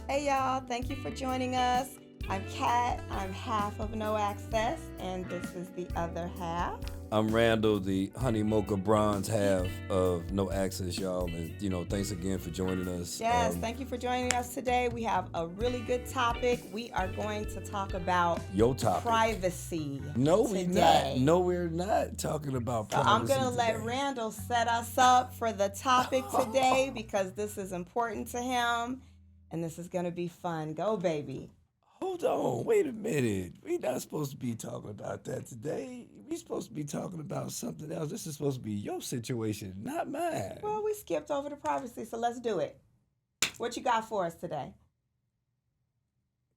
Hey y'all, thank you for joining us. I'm Kat, I'm half of No Access, and this is the other half. I'm Randall, the honey mocha bronze half of No Access, y'all. And, thanks again for joining us. Yes, thank you for joining us today. We have a really good topic. We are going to talk about your topic. Privacy. No, today. we're not. No, we're not talking about privacy. I'm going to let Randall set us up for the topic today because this is important to him and this is going to be fun. Go, baby. Hold on, wait a minute. We're not supposed to be talking about that today. We're supposed to be talking about something else. This is supposed to be your situation, not mine. Well, we skipped over the privacy, so let's do it. What you got for us today?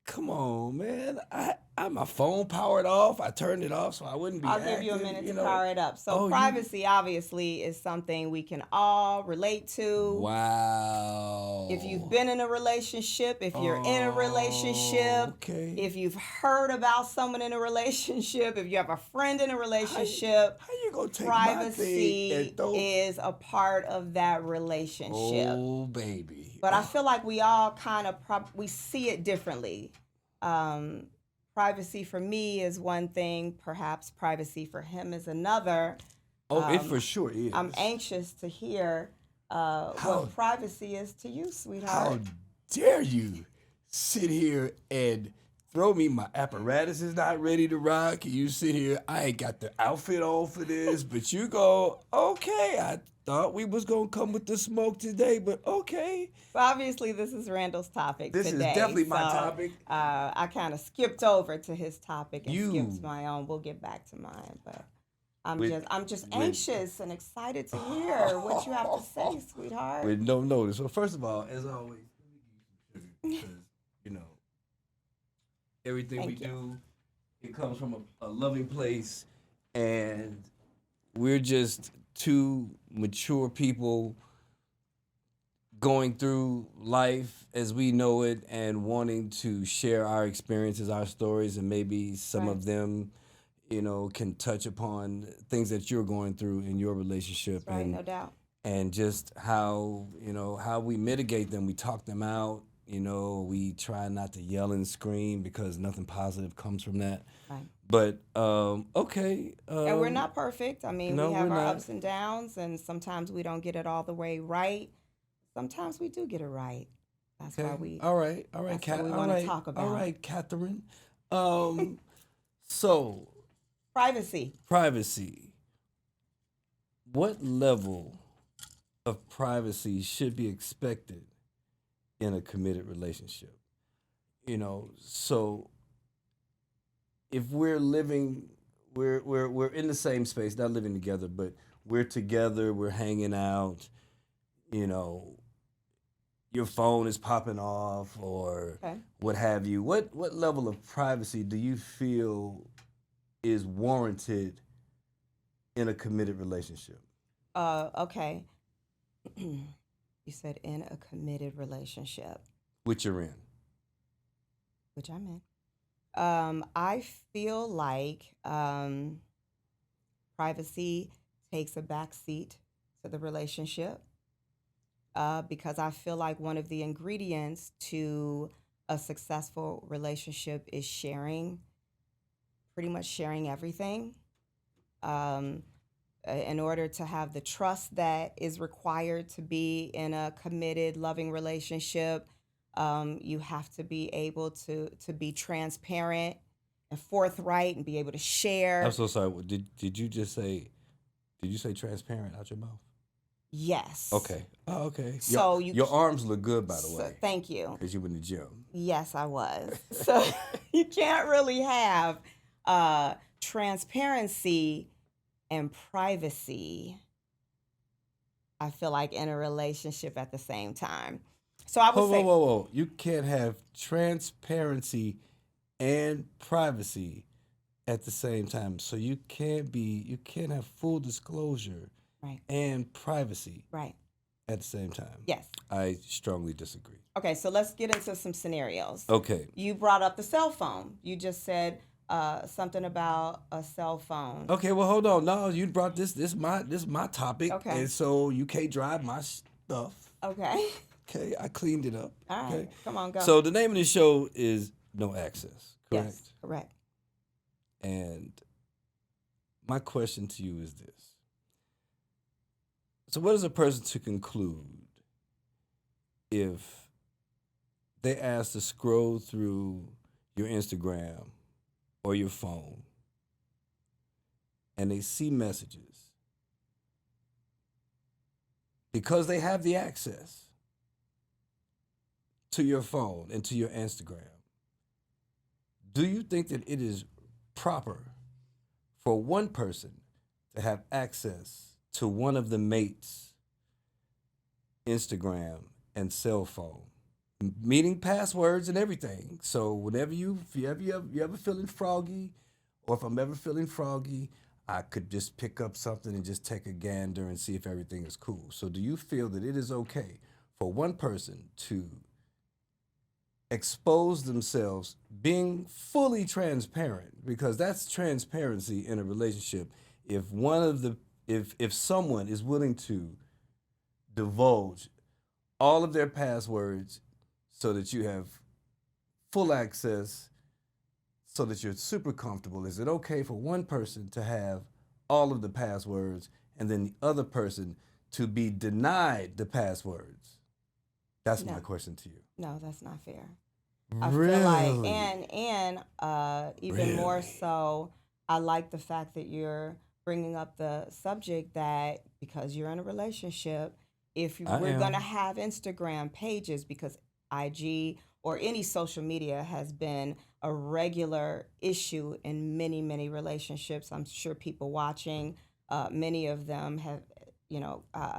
Come on, man. My phone powered off. I turned it off so I wouldn't be I'll active, give you a minute to power it up. So privacy obviously is something we can all relate to. Wow. If you've been in a relationship, if you're in a relationship, okay. If you've heard about someone in a relationship, if you have a friend in a relationship, how you gonna take privacy my thing is a part of that relationship. Oh, baby. But I feel like we all kind of we see it differently. Privacy for me is one thing, perhaps privacy for him is another. It for sure is. I'm anxious to hear what privacy is to you, sweetheart. How dare you sit here and throw me my apparatus is not ready to rock. You sit here, I ain't got the outfit on for this, but you go, okay, I thought we was going to come with the smoke today, but okay. Well, obviously, this is Randall's topic This today. is definitely my topic. I kind of skipped over to his topic and skipped my own. We'll get back to mine, but I'm just anxious and excited to hear what you have to say, sweetheart. With no notice. So first of all, as always, because everything we do, it comes from a loving place, and we're just two mature people going through life as we know it and wanting to share our experiences, our stories, and maybe some of them, can touch upon things that you're going through in your relationship. Right, no doubt. And just how we mitigate them. We talk them out. We try not to yell and scream because nothing positive comes from that. Right. But, okay. And we're not perfect. I mean, no, we have our not. ups and downs, and sometimes we don't get it all the way right. Sometimes we do get it right. That's why we. All right, that's Kat. what we want to talk about. All right, Catherine. So. Privacy. What level of privacy should be expected in a committed relationship? So if we're living, we're in the same space, not living together, but we're together, we're hanging out, your phone is popping off or what have you. What level of privacy do you feel is warranted in a committed relationship? Okay. You said in a committed relationship. Which you're in. Which I'm in. I feel like privacy takes a back seat to the relationship because I feel like one of the ingredients to a successful relationship is pretty much sharing everything. In order to have the trust that is required to be in a committed, loving relationship, you have to be able to be transparent and forthright and be able to share. I'm so sorry. Did you say transparent out your mouth? Yes. Okay. Oh, okay. So your arms look good, by the way. Thank you. Because you were in the gym. Yes, I was. So you can't really have transparency and privacy, I feel like, in a relationship at the same time. So I would say... Whoa. You can't have transparency and privacy at the same time. So you can't have full disclosure and privacy at the same time. Yes. I strongly disagree. Okay, so let's get into some scenarios. Okay. You brought up the cell phone. You just said something about a cell phone. Okay, well, hold on. No, you brought this my topic. Okay. And so you can't drive my stuff. Okay. Okay, I cleaned it up. All right, Okay. come on, go. So the name of the show is No Access, correct? Yes, correct. And my question to you is this. So what is a person to conclude if they ask to scroll through your Instagram or your phone and they see messages because they have the access to your phone and to your Instagram? Do you think that it is proper for one person to have access to one of the mates' Instagram and cell phone, meaning passwords and everything? So whenever you ever feeling froggy, or if I'm ever feeling froggy, I could just pick up something and just take a gander and see if everything is cool. So do you feel that it is okay for one person to expose themselves, being fully transparent, because that's transparency in a relationship? If one of the if someone is willing to divulge all of their passwords so that you have full access, so that you're super comfortable, is it okay for one person to have all of the passwords and then the other person to be denied the passwords? That's my No, question to you. no, that's not fair. I feel like, Really? and even more Really? so, I like the fact that you're bringing up the subject that because you're in a relationship, if I we're gonna am. have Instagram pages, because IG or any social media has been a regular issue in many, many relationships. I'm sure people watching, many of them have,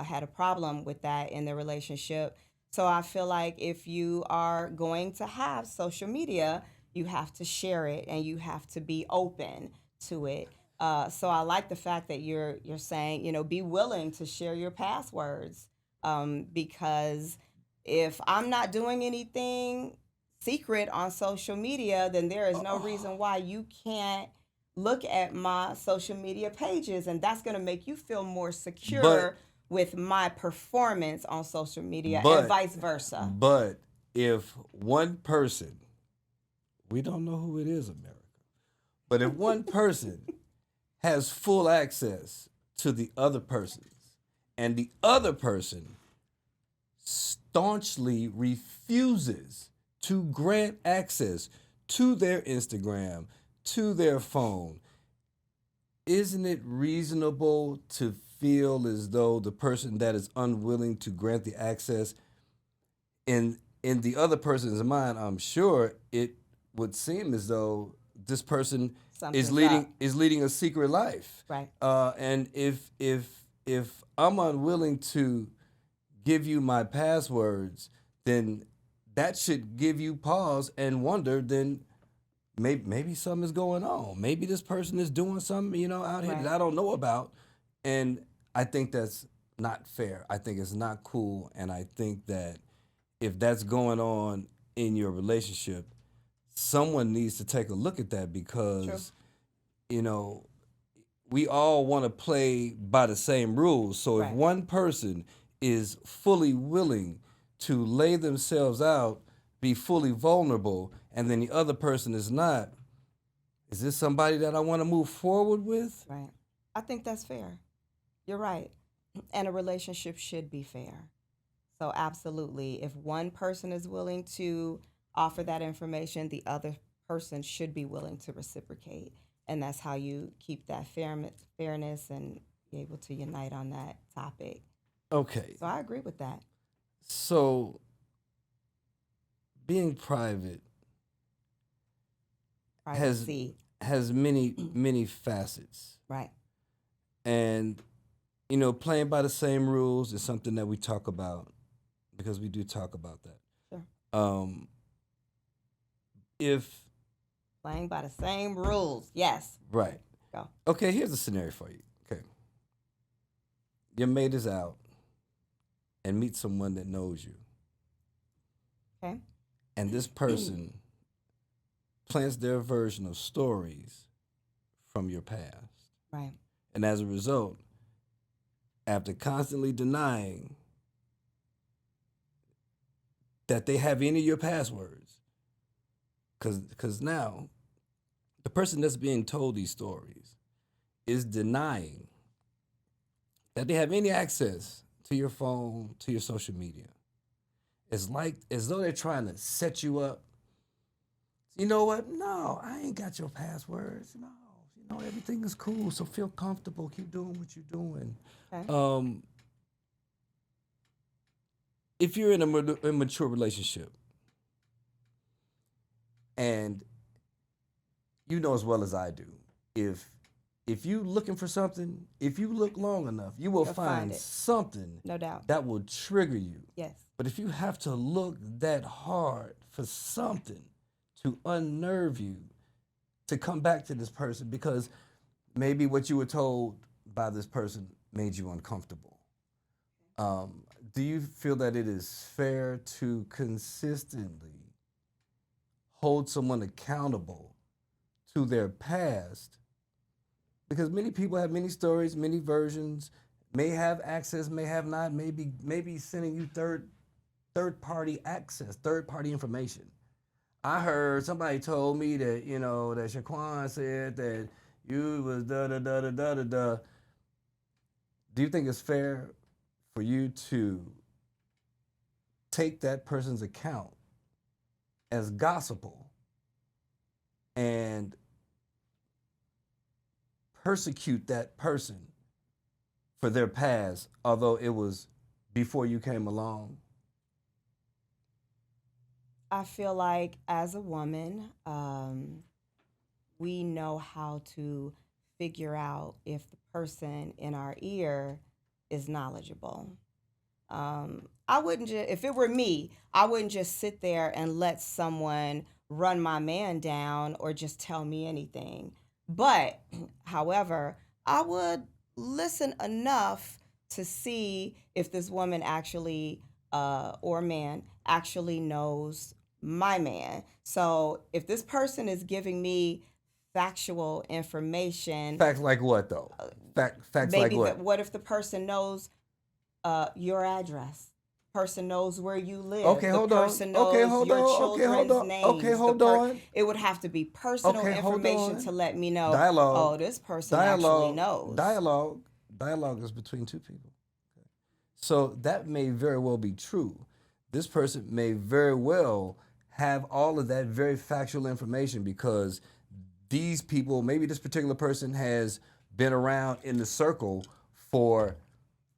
had a problem with that in their relationship. So I feel like if you are going to have social media, you have to share it and you have to be open to it. So I like the fact that you're saying, be willing to share your passwords, because if I'm not doing anything secret on social media, then there is no reason why you can't look at my social media pages, and that's going to make you feel more But secure with my performance on social media, and but vice versa. but if one person, we don't know who it is, America, but if one person has full access to the other person's, and the other person staunchly refuses to grant access to their Instagram, to their phone, isn't it reasonable to feel as though the person that is unwilling to grant the access, in the other person's mind, I'm sure it would seem as though this person Something's up. is leading a secret life. Right. And if I'm unwilling to give you my passwords, then that should give you pause and wonder. Then maybe something is going on. Maybe this person is doing something, out here that Right. I don't know about. And I think that's not fair. I think it's not cool. And I think that if that's going on in your relationship, someone needs to take a look at that, True. because, you know, we all want to play by the same rules. So if Right. one person is fully willing to lay themselves out, be fully vulnerable, and then the other person is not, is this somebody that I want to move forward with? Right. I think that's fair. You're right. And a relationship should be fair. So, absolutely, if one person is willing to offer that information, the other person should be willing to reciprocate. And that's how you keep that fairness and be able to unite on that topic. Okay. So, I agree with that. So being private has Privacy. has many facets. Right. And playing by the same rules is something that we talk about, because we do talk about that. Sure. Um, if Playing by the same rules. Yes. Right. Go. Okay, here's a scenario for you. Okay. Your mate is out and meets someone that knows you. Okay. And this person plants their version of stories from your past. Right. And as a result, after constantly denying that they have any of your passwords. Because now the person that's being told these stories is denying that they have any access to your phone, to your social media. It's like as though they're trying to set you up. You know what? No, I ain't got your passwords. No, everything is cool. So feel comfortable. Keep doing what you're doing. Okay. If you're in a immature relationship, and you know as well as I do, if you looking for something, if you look long enough, you will You'll find find it. something No doubt. that will trigger you. Yes. But if you have to look that hard for something to unnerve you, to come back to this person, because maybe what you were told by this person made you uncomfortable. Do you feel that it is fair to consistently hold someone accountable to their past? Because many people have many stories, many versions, may have access, may have not, maybe sending you third party access, third party information. I heard somebody told me that, that Shaquan said that you was da da da da da da da. Do you think it's fair for you to take that person's account as gospel and persecute that person for their past, although it was before you came along? I feel like as a woman, we know how to figure out if the person in our ear is knowledgeable. I wouldn't just, if it were me, I wouldn't just sit there and let someone run my man down or just tell me anything. But, however, I would listen enough to see if this woman actually, or man, actually knows my man. So if this person is giving me factual information, Facts like what though? Facts like maybe what? what if the person knows your address? Person knows where you live. Okay, the hold on. person Okay, knows hold your on. children's Okay, hold on. names. Okay, hold on. It would have to be personal Okay, hold information on. to let me know. Dialogue. Oh, this person actually Dialogue. knows. Dialogue is between two people. So that may very well be true. This person may very well have all of that very factual information because these people, maybe this particular person has been around in the circle for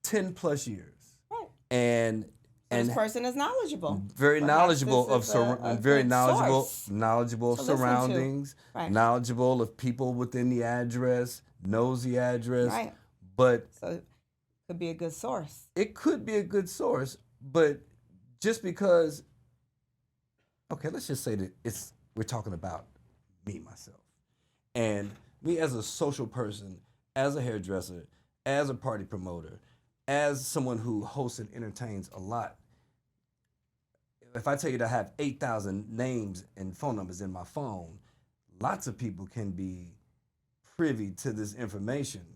10 plus years. Right. And So this person is knowledgeable. very Perhaps knowledgeable this is of very good knowledgeable source knowledgeable of to listen to. surroundings, Right. knowledgeable of people within the address, knows the address. Right. But So it could be a good source. it could be a good source, but just because, okay, let's just say that we're talking about me, myself. And me as a social person, as a hairdresser, as a party promoter, as someone who hosts and entertains a lot, if I tell you that I have 8,000 names and phone numbers in my phone, lots of people can be privy to this information,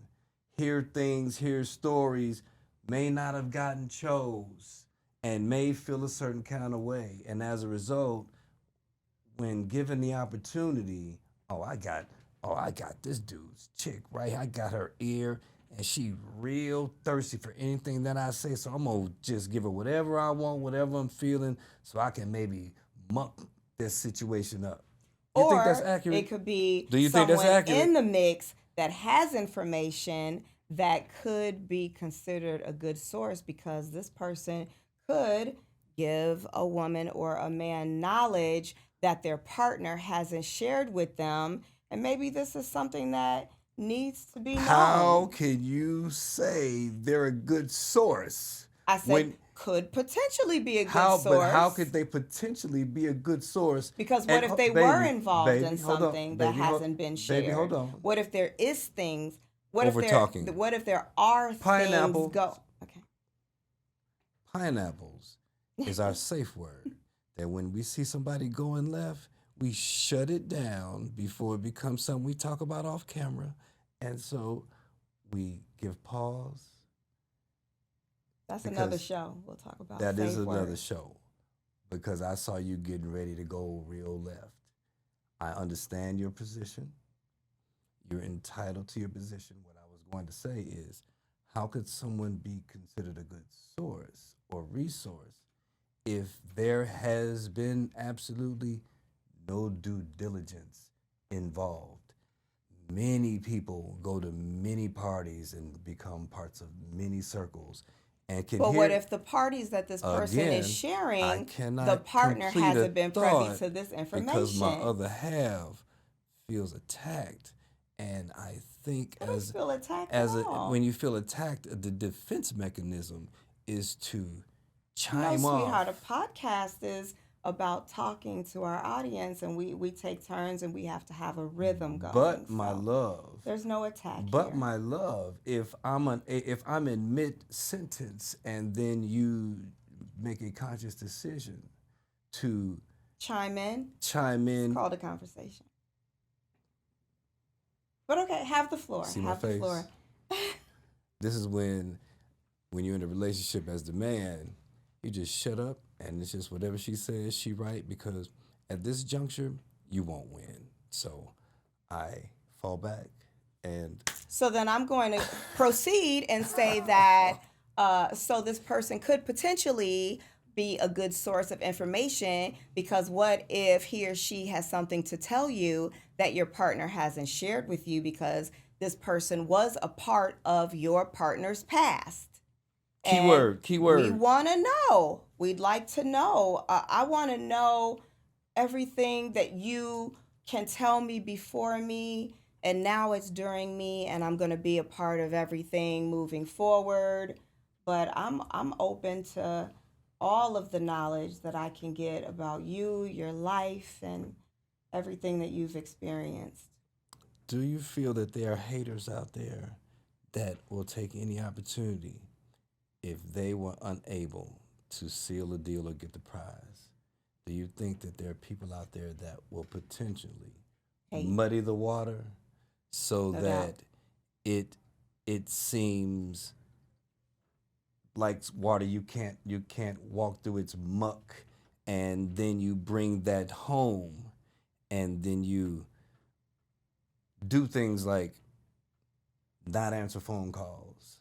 hear things, hear stories, may not have gotten chose, and may feel a certain kind of way. And as a result, when given the opportunity, I got this dude's chick, right? I got her ear, and she real thirsty for anything that I say, so I'm gonna just give her whatever I want, whatever I'm feeling, so I can maybe muck this situation up. You think that's accurate? It could be Do you think that's someone accurate? in the mix that has information that could be considered a good source because this person could give a woman or a man knowledge that their partner hasn't shared with them. And maybe this is something that needs to be known. How can you say they're a good source? I said could potentially be a good source. But how could they potentially be a good source? Because what if they were involved in something that hasn't been shared? Baby, hold on. What if there is things? What Over talking. What if there are Pineapple. things go? Okay. Pineapples is our safe word. That when we see somebody going left, we shut it down before it becomes something we talk about off camera. And so we give pause. That's another show. We'll talk about that safe is another words. show. because I saw you getting ready to go real left. I understand your position. You're entitled to your position. What I was going to say is, how could someone be considered a good source or resource if there has been absolutely no due diligence involved? Many people go to many parties and become parts of many circles and can But what hear, if the parties that this person is again, I sharing, the cannot partner complete a hasn't been privy thought to this because my information? other half feels attacked. And I think I don't feel attacked at as a when all. you feel attacked, the defense mechanism is to No, chime sweetheart, a off. podcast is about talking to our audience, and we take turns and we have to have a rhythm going. But my So love, there's no attack but here. my love, if I'm in mid sentence and then you make a conscious decision to Chime in. chime It's in, called a conversation. But okay, have the floor. see my Have the face. floor. This is when you're in a relationship as the man, you just shut up and it's just whatever she says, she right, because at this juncture, you won't win. So I fall back and So then I'm going to proceed and say that so this person could potentially be a good source of information, because what if he or she has something to tell you that your partner hasn't shared with you, because this person was a part of your partner's past? And keyword, we keyword. want to know. We'd like to know. I want to know everything that you can tell me before me, and now it's during me, and I'm going to be a part of everything moving forward. But I'm open to all of the knowledge that I can get about you, your life, and everything that you've experienced. Do you feel that there are haters out there that will take any opportunity if they were unable to seal a deal or get the prize? Do you think that there are people out there that will potentially Hate, muddy the water so no doubt. that it it seems like water you can't walk through its muck, and then you bring that home and then you do things like not answer phone calls,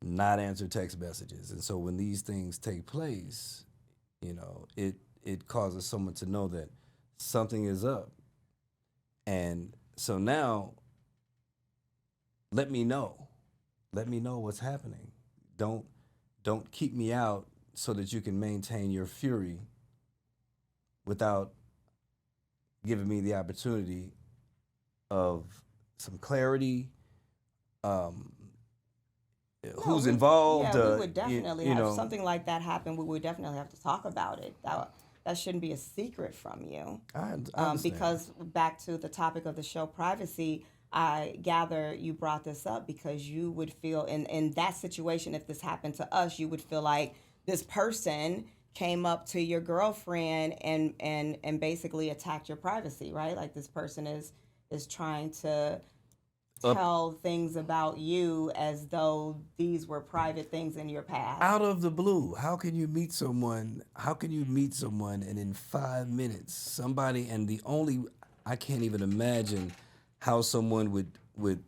not answer text messages. And so when these things take place, it causes someone to know that something is up. And so now let me know. Let me know what's happening. Don't don't keep me out so that you can maintain your fury without giving me the opportunity of some clarity, um, No, who's involved, we would definitely you have know. something like that happen. We would definitely have to talk about it. That shouldn't be a secret from you. I understand. Because back to the topic of the show, privacy, I gather you brought this up because you would feel in that situation, if this happened to us, you would feel like this person came up to your girlfriend and basically attacked your privacy, right? Like this person is trying to Up tell things about you as though these were private things in your past. out of the blue, how can you meet someone? How can you meet someone and in 5 minutes, somebody and the only I can't even imagine how someone would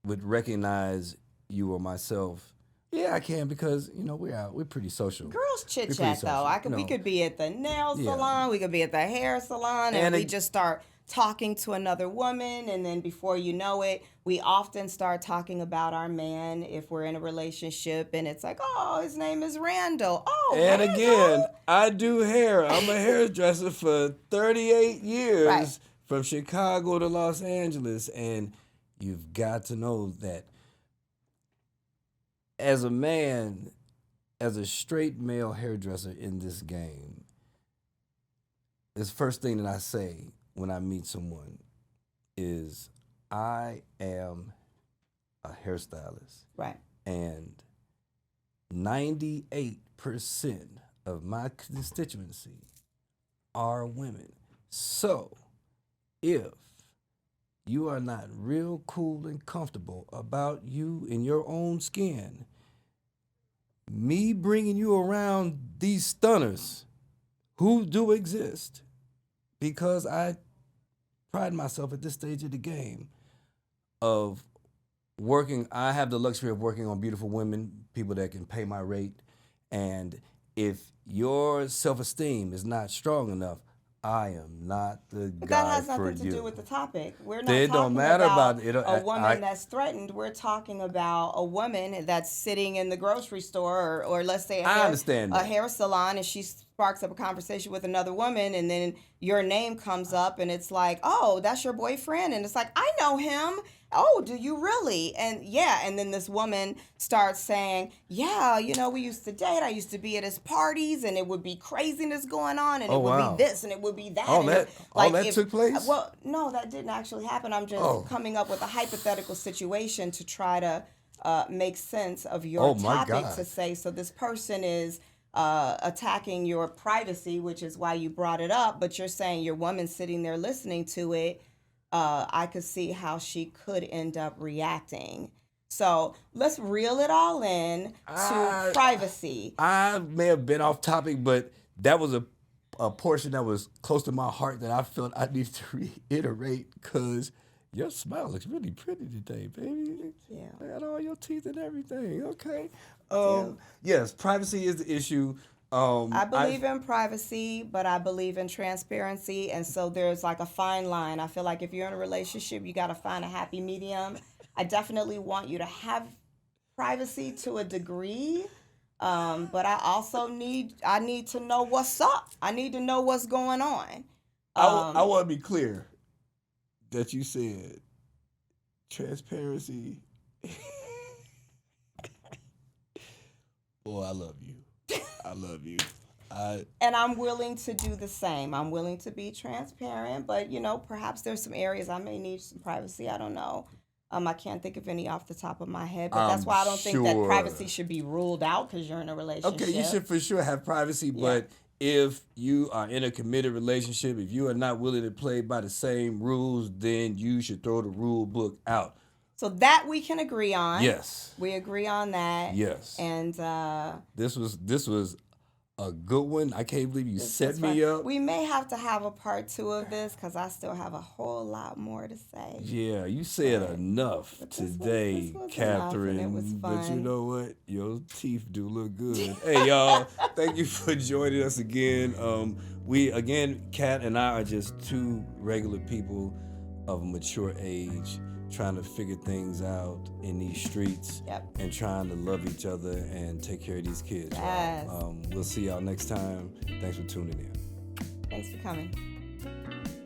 recognize you or myself. Yeah, I can because we're pretty social. Girls chit We're pretty chat though. social, We could be at the nail Yeah, salon, we could be at the hair salon, and and we just start talking to another woman, and then before you know it, we often start talking about our man if we're in a relationship, and it's like, oh, his name is Randall. Oh, and again, Randall. I do hair. I'm a hairdresser for 38 Right. years from Chicago to Los Angeles, and you've got to know that as a man, as a straight male hairdresser in this game, the first thing that I say when I meet someone is I am a hairstylist, Right. and 98% of my constituency are women. So if you are not real cool and comfortable about you in your own skin, me bringing you around these stunners who do exist, because I pride myself at this stage of the game of working. I have the luxury of working on beautiful women, people that can pay my rate. And if your self-esteem is not strong enough, I am not the But that guy has for nothing to do you. with the topic. We're not It don't talking matter about about it. a woman that's threatened. We're talking about a woman that's sitting in the grocery store, or let's say I understand a that. hair salon, and she sparks up a conversation with another woman, and then your name comes up, and it's like, oh, that's your boyfriend, and it's like, I know him. Oh, do you really? And yeah, and then this woman starts saying, yeah, we used to date. I used to be at his parties, and it would be craziness going on, and Oh, it would wow. be this, and it would be that. All and that, all that took place? Well, no, that didn't actually happen. I'm just coming up with a hypothetical situation to try to make sense of your my topic, God. to say, so this person is attacking your privacy, which is why you brought it up, but you're saying your woman sitting there listening to it, I could see how she could end up reacting. So let's reel it all in to privacy. I may have been off topic, but that was a portion that was close to my heart that I felt I needed to reiterate, because your smile looks really pretty today, baby. Yeah. I got all your teeth and everything. Okay. Yeah. Yes, privacy is the issue. I believe in privacy, but I believe in transparency. And so there's like a fine line. I feel like if you're in a relationship, you got to find a happy medium. I definitely want you to have privacy to a degree. But I also need to know what's up. I need to know what's going on. I want to be clear that you said transparency. Boy, I love you. I love you. And I'm willing to do the same. I'm willing to be transparent, but perhaps there's some areas I may need some privacy. I don't know. I can't think of any off the top of my head, but that's why I don't think that privacy should be ruled out because you're in a relationship. Okay, you should for sure have privacy, but if you are in a committed relationship, if you are not willing to play by the same rules, then you should throw the rule book out. So that we can agree on. Yes. We agree on that. Yes. And this was a good one. I can't believe you set me up. We may have to have a part 2 of this because I still have a whole lot more to say. Yeah, you said enough today, this was Catherine. enough, and it was But you fun. know what? Your teeth do look good. Hey, y'all, thank you for joining us again. Kat and I are just two regular people of mature age, trying to figure things out in these streets. Yep. And trying to love each other and take care of these kids. Yes. We'll see y'all next time. Thanks for tuning in. Thanks for coming.